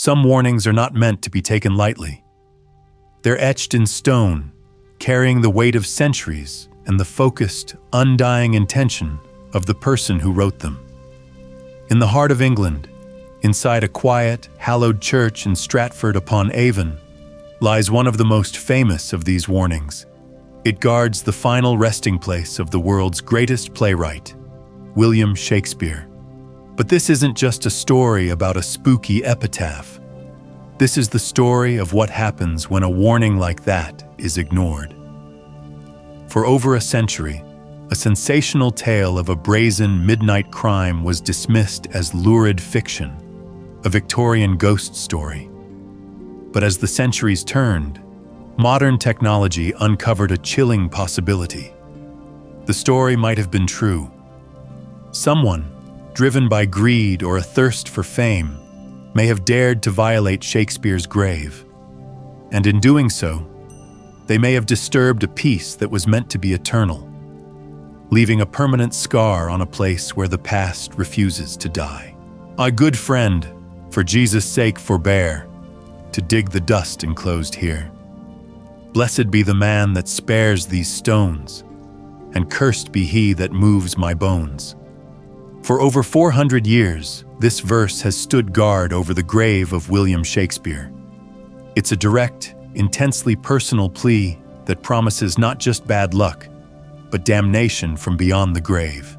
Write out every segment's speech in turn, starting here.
Some warnings are not meant to be taken lightly. They're etched in stone, carrying the weight of centuries and the focused, undying intention of the person who wrote them. In the heart of England, inside a quiet, hallowed church in Stratford-upon-Avon, lies one of the most famous of these warnings. It guards the final resting place of the world's greatest playwright, William Shakespeare. But this isn't just a story about a spooky epitaph. This is the story of what happens when a warning like that is ignored. For over a century, a sensational tale of a brazen midnight crime was dismissed as lurid fiction, a Victorian ghost story. But as the centuries turned, modern technology uncovered a chilling possibility. The story might have been true. Someone, driven by greed or a thirst for fame, may have dared to violate Shakespeare's grave. And in doing so, they may have disturbed a peace that was meant to be eternal, leaving a permanent scar on a place where the past refuses to die. "My good friend, for Jesus' sake forbear to dig the dust enclosed here. Blessed be the man that spares these stones, and cursed be he that moves my bones." For over 400 years, this verse has stood guard over the grave of William Shakespeare. It's a direct, intensely personal plea that promises not just bad luck, but damnation from beyond the grave.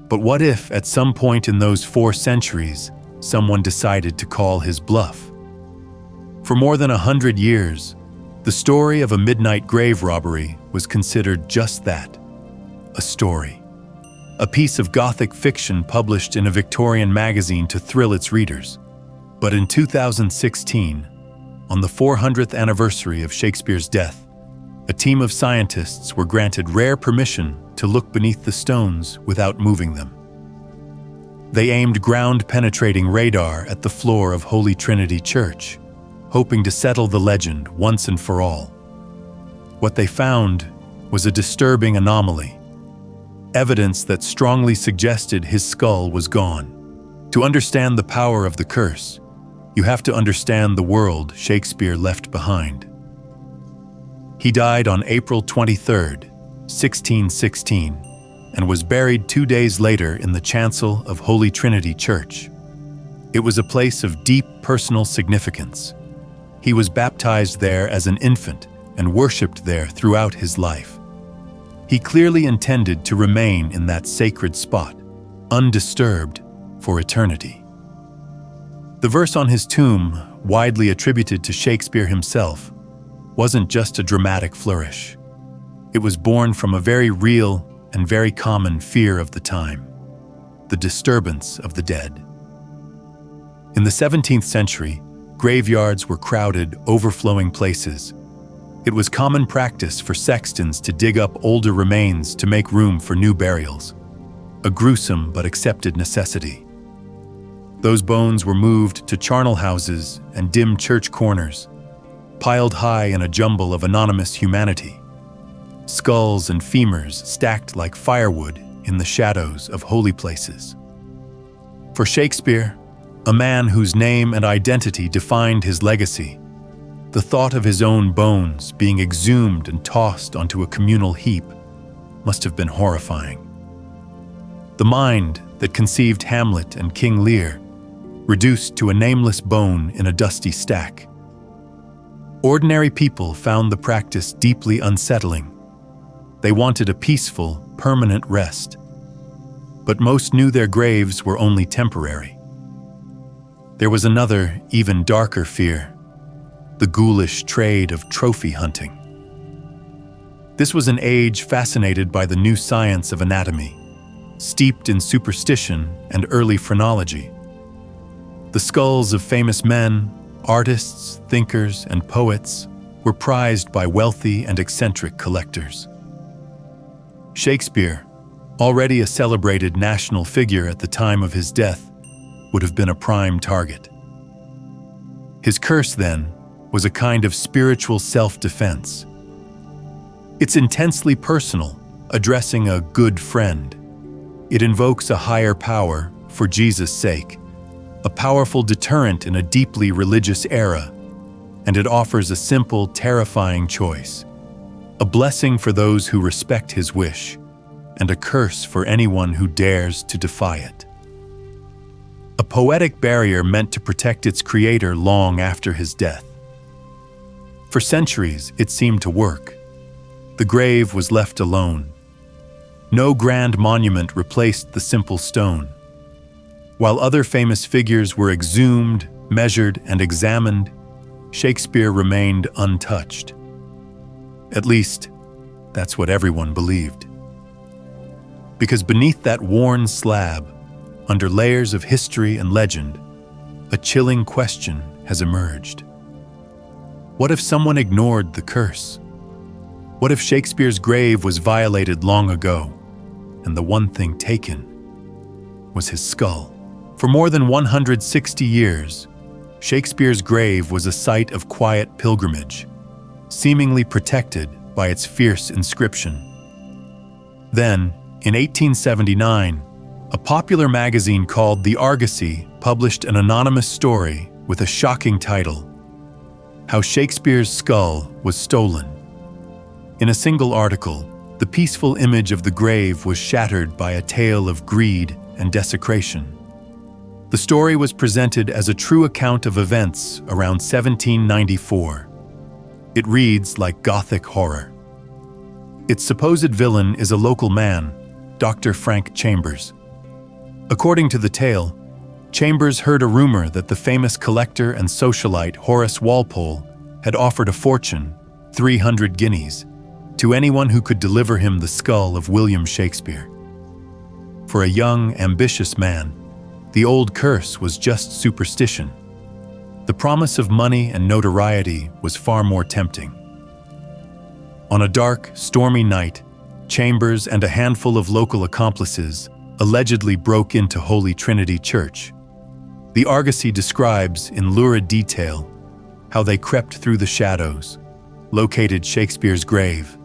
But what if, at some point in those 4 centuries, someone decided to call his bluff? For more than 100 years, the story of a midnight grave robbery was considered just that, a story. A piece of Gothic fiction published in a Victorian magazine to thrill its readers. But in 2016, on the 400th anniversary of Shakespeare's death, a team of scientists were granted rare permission to look beneath the stones without moving them. They aimed ground-penetrating radar at the floor of Holy Trinity Church, hoping to settle the legend once and for all. What they found was a disturbing anomaly, evidence that strongly suggested his skull was gone. To understand the power of the curse, you have to understand the world Shakespeare left behind. He died on April 23, 1616, and was buried 2 days later in the chancel of Holy Trinity Church. It was a place of deep personal significance. He was baptized there as an infant and worshipped there throughout his life. He clearly intended to remain in that sacred spot, undisturbed for eternity. The verse on his tomb, widely attributed to Shakespeare himself, wasn't just a dramatic flourish. It was born from a very real and very common fear of the time, the disturbance of the dead. In the 17th century, graveyards were crowded, overflowing places. It was common practice for sextons to dig up older remains to make room for new burials, a gruesome but accepted necessity. Those bones were moved to charnel houses and dim church corners, piled high in a jumble of anonymous humanity. Skulls and femurs stacked like firewood in the shadows of holy places. For Shakespeare, a man whose name and identity defined his legacy, the thought of his own bones being exhumed and tossed onto a communal heap must have been horrifying. The mind that conceived Hamlet and King Lear, reduced to a nameless bone in a dusty stack. Ordinary people found the practice deeply unsettling. They wanted a peaceful, permanent rest. But most knew their graves were only temporary. There was another, even darker fear, the ghoulish trade of trophy hunting. This was an age fascinated by the new science of anatomy, steeped in superstition and early phrenology. The skulls of famous men, artists, thinkers, and poets were prized by wealthy and eccentric collectors. Shakespeare, already a celebrated national figure at the time of his death, would have been a prime target. His curse, then, was a kind of spiritual self-defense. It's intensely personal, addressing a good friend. It invokes a higher power, for Jesus' sake, a powerful deterrent in a deeply religious era, and it offers a simple, terrifying choice: a blessing for those who respect his wish, and a curse for anyone who dares to defy it. A poetic barrier meant to protect its creator long after his death. For centuries, it seemed to work. The grave was left alone. No grand monument replaced the simple stone. While other famous figures were exhumed, measured, and examined, Shakespeare remained untouched. At least, that's what everyone believed. Because beneath that worn slab, under layers of history and legend, a chilling question has emerged. What if someone ignored the curse? What if Shakespeare's grave was violated long ago, and the one thing taken was his skull? For more than 160 years, Shakespeare's grave was a site of quiet pilgrimage, seemingly protected by its fierce inscription. Then, in 1879, a popular magazine called The Argosy published an anonymous story with a shocking title: How Shakespeare's Skull Was Stolen. In a single article, the peaceful image of the grave was shattered by a tale of greed and desecration. The story was presented as a true account of events around 1794. It reads like Gothic horror. Its supposed villain is a local man, Dr. Frank Chambers. According to the tale, Chambers heard a rumor that the famous collector and socialite Horace Walpole had offered a fortune, 300 guineas, to anyone who could deliver him the skull of William Shakespeare. For a young, ambitious man, the old curse was just superstition. The promise of money and notoriety was far more tempting. On a dark, stormy night, Chambers and a handful of local accomplices allegedly broke into Holy Trinity Church. The Argosy describes in lurid detail how they crept through the shadows, located Shakespeare's grave,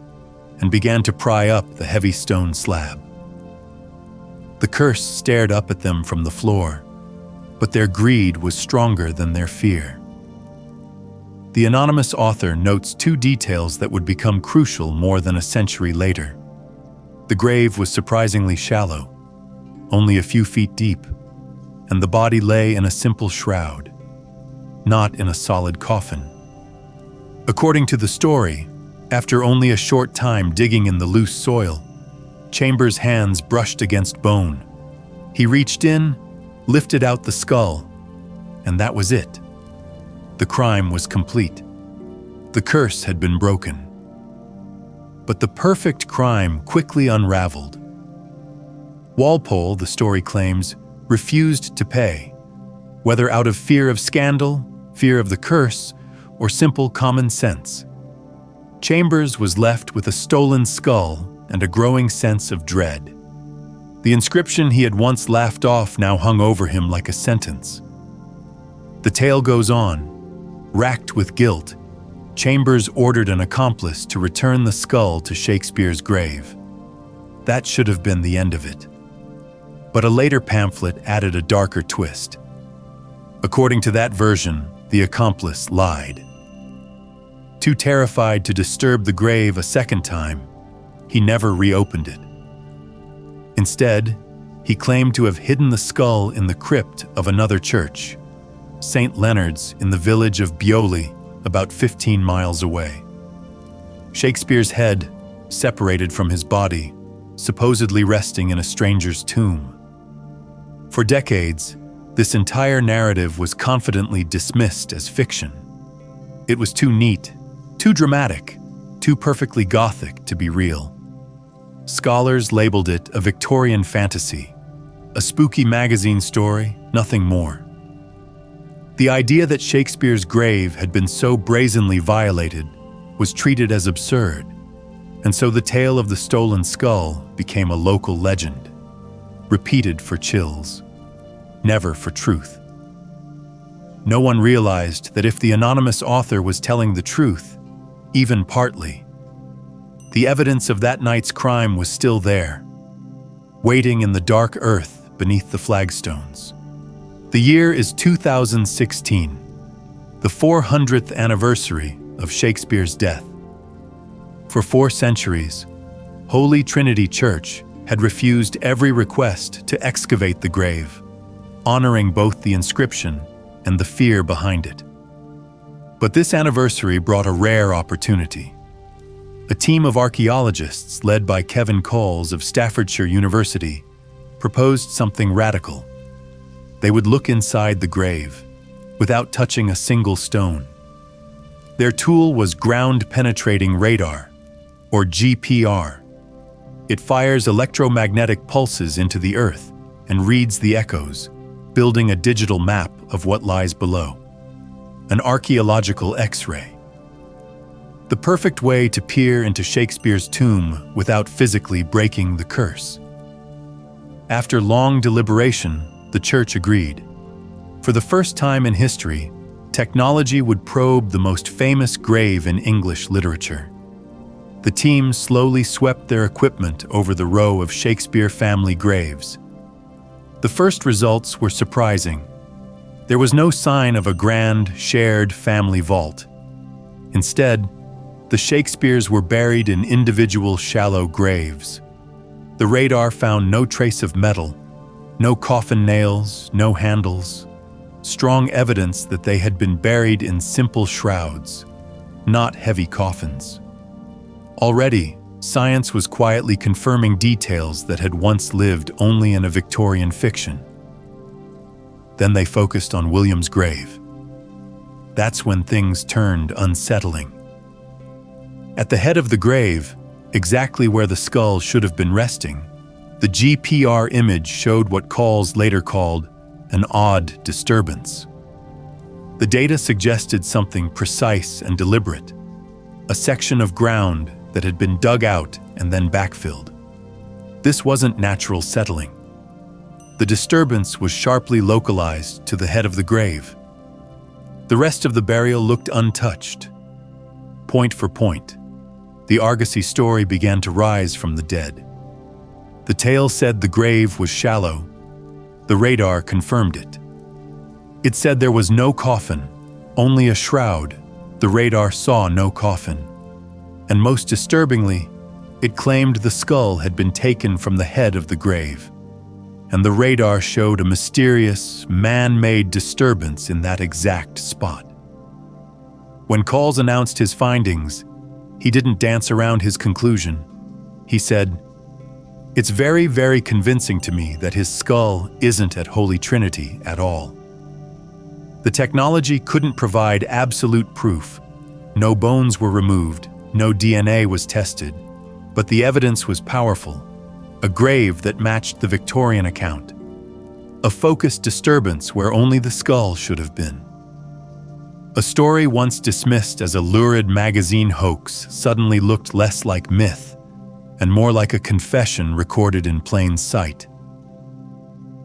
and began to pry up the heavy stone slab. The curse stared up at them from the floor, but their greed was stronger than their fear. The anonymous author notes two details that would become crucial more than a century later. The grave was surprisingly shallow, only a few feet deep, and the body lay in a simple shroud, not in a solid coffin. According to the story, after only a short time digging in the loose soil, Chambers' hands brushed against bone. He reached in, lifted out the skull, and that was it. The crime was complete. The curse had been broken. But the perfect crime quickly unraveled. Walpole, the story claims, refused to pay, whether out of fear of scandal, fear of the curse, or simple common sense. Chambers was left with a stolen skull and a growing sense of dread. The inscription he had once laughed off now hung over him like a sentence. The tale goes on. Racked with guilt, Chambers ordered an accomplice to return the skull to Shakespeare's grave. That should have been the end of it. But a later pamphlet added a darker twist. According to that version, the accomplice lied. Too terrified to disturb the grave a second time, he never reopened it. Instead, he claimed to have hidden the skull in the crypt of another church, St. Leonard's in the village of Beoley, about 15 miles away. Shakespeare's head, separated from his body, supposedly resting in a stranger's tomb. For decades, this entire narrative was confidently dismissed as fiction. It was too neat, too dramatic, too perfectly Gothic to be real. Scholars labeled it a Victorian fantasy, a spooky magazine story, nothing more. The idea that Shakespeare's grave had been so brazenly violated was treated as absurd, and so the tale of the stolen skull became a local legend, repeated for chills, never for truth. No one realized that if the anonymous author was telling the truth, even partly, the evidence of that night's crime was still there, waiting in the dark earth beneath the flagstones. The year is 2016, the 400th anniversary of Shakespeare's death. For 4 centuries, Holy Trinity Church had refused every request to excavate the grave, honoring both the inscription and the fear behind it. But this anniversary brought a rare opportunity. A team of archaeologists led by Kevin Coles of Staffordshire University proposed something radical. They would look inside the grave without touching a single stone. Their tool was ground-penetrating radar, or GPR. It fires electromagnetic pulses into the earth and reads the echoes, building a digital map of what lies below. An archaeological X-ray. The perfect way to peer into Shakespeare's tomb without physically breaking the curse. After long deliberation, the church agreed. For the first time in history, technology would probe the most famous grave in English literature. The team slowly swept their equipment over the row of Shakespeare family graves. The first results were surprising. There was no sign of a grand, shared family vault. Instead, the Shakespeares were buried in individual shallow graves. The radar found no trace of metal, no coffin nails, no handles. Strong evidence that they had been buried in simple shrouds, not heavy coffins. Already, science was quietly confirming details that had once lived only in a Victorian fiction. Then they focused on William's grave. That's when things turned unsettling. At the head of the grave, exactly where the skull should have been resting, the GPR image showed what Coles later called an odd disturbance. The data suggested something precise and deliberate, a section of ground that had been dug out and then backfilled. This wasn't natural settling. The disturbance was sharply localized to the head of the grave. The rest of the burial looked untouched. Point for point, the Argosy story began to rise from the dead. The tale said the grave was shallow. The radar confirmed it. It said there was no coffin, only a shroud. The radar saw no coffin. And most disturbingly, it claimed the skull had been taken from the head of the grave. And the radar showed a mysterious, man-made disturbance in that exact spot. When Coles announced his findings, he didn't dance around his conclusion. He said, "It's very, very convincing to me that his skull isn't at Holy Trinity at all." The technology couldn't provide absolute proof. No bones were removed, no DNA was tested, but the evidence was powerful. A grave that matched the Victorian account. A focused disturbance where only the skull should have been. A story once dismissed as a lurid magazine hoax suddenly looked less like myth and more like a confession recorded in plain sight.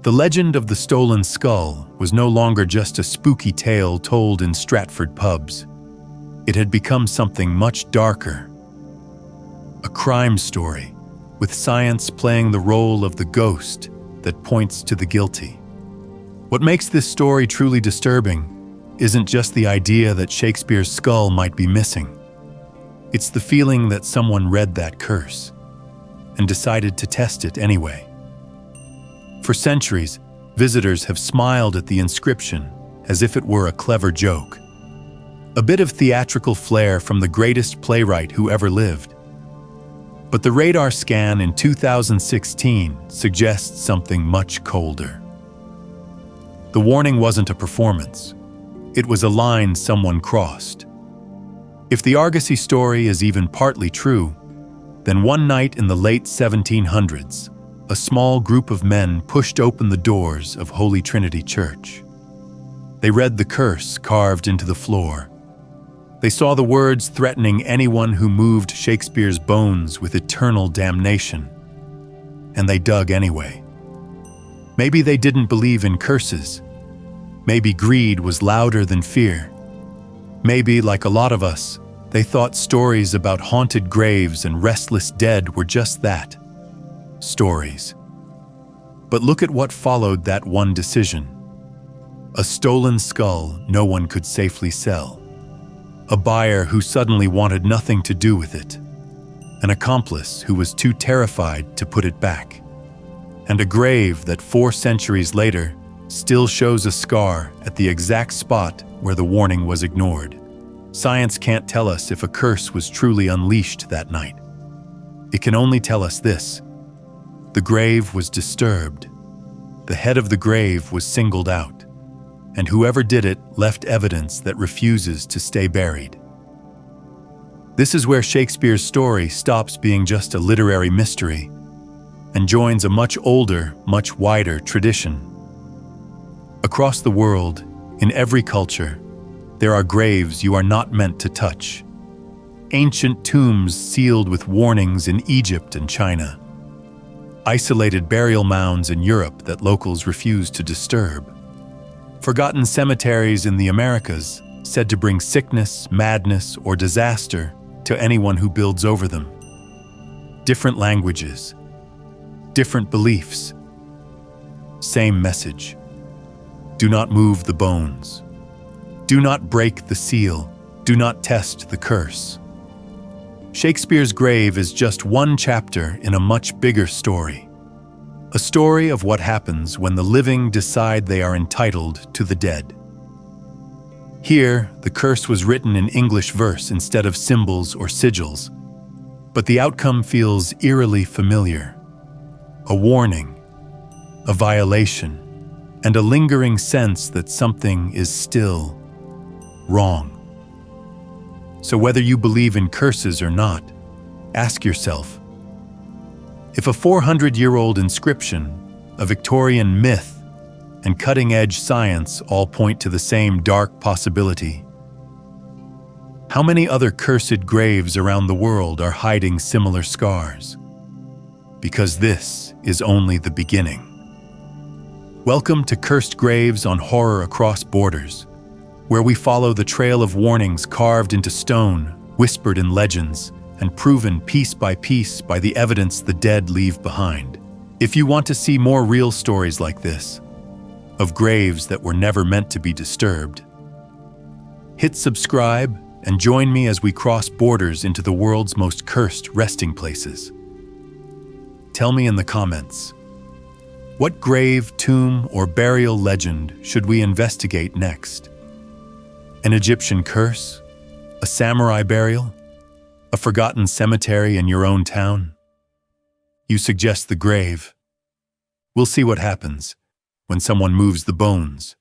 The legend of the stolen skull was no longer just a spooky tale told in Stratford pubs. It had become something much darker. A crime story, with science playing the role of the ghost that points to the guilty. What makes this story truly disturbing isn't just the idea that Shakespeare's skull might be missing. It's the feeling that someone read that curse and decided to test it anyway. For centuries, visitors have smiled at the inscription as if it were a clever joke. A bit of theatrical flair from the greatest playwright who ever lived. But the radar scan in 2016 suggests something much colder. The warning wasn't a performance. It was a line someone crossed. If the Argosy story is even partly true, then one night in the late 1700s, a small group of men pushed open the doors of Holy Trinity Church. They read the curse carved into the floor. They saw the words threatening anyone who moved Shakespeare's bones with eternal damnation. And they dug anyway. Maybe they didn't believe in curses. Maybe greed was louder than fear. Maybe, like a lot of us, they thought stories about haunted graves and restless dead were just that. Stories. But look at what followed that one decision. A stolen skull no one could safely sell. A buyer who suddenly wanted nothing to do with it. An accomplice who was too terrified to put it back. And a grave that 4 centuries later still shows a scar at the exact spot where the warning was ignored. Science can't tell us if a curse was truly unleashed that night. It can only tell us this: the grave was disturbed. The head of the grave was singled out, and whoever did it left evidence that refuses to stay buried. This is where Shakespeare's story stops being just a literary mystery and joins a much older, much wider tradition. Across the world, in every culture, there are graves you are not meant to touch. Ancient tombs sealed with warnings in Egypt and China. Isolated burial mounds in Europe that locals refuse to disturb. Forgotten cemeteries in the Americas, said to bring sickness, madness, or disaster to anyone who builds over them. Different languages, different beliefs, same message. Do not move the bones. Do not break the seal. Do not test the curse. Shakespeare's grave is just one chapter in a much bigger story. A story of what happens when the living decide they are entitled to the dead. Here, the curse was written in English verse instead of symbols or sigils, but the outcome feels eerily familiar. A warning, a violation, and a lingering sense that something is still wrong. So whether you believe in curses or not, ask yourself, if a 400-year-old inscription, a Victorian myth, and cutting-edge science all point to the same dark possibility, how many other cursed graves around the world are hiding similar scars? Because this is only the beginning. Welcome to Cursed Graves on Horror Across Borders, where we follow the trail of warnings carved into stone, whispered in legends, and proven piece by the evidence the dead leave behind. If you want to see more real stories like this, of graves that were never meant to be disturbed, hit subscribe and join me as we cross borders into the world's most cursed resting places. Tell me in the comments, what grave, tomb, or burial legend should we investigate next? An Egyptian curse? A samurai burial? A forgotten cemetery in your own town? You suggest the grave. We'll see what happens when someone moves the bones.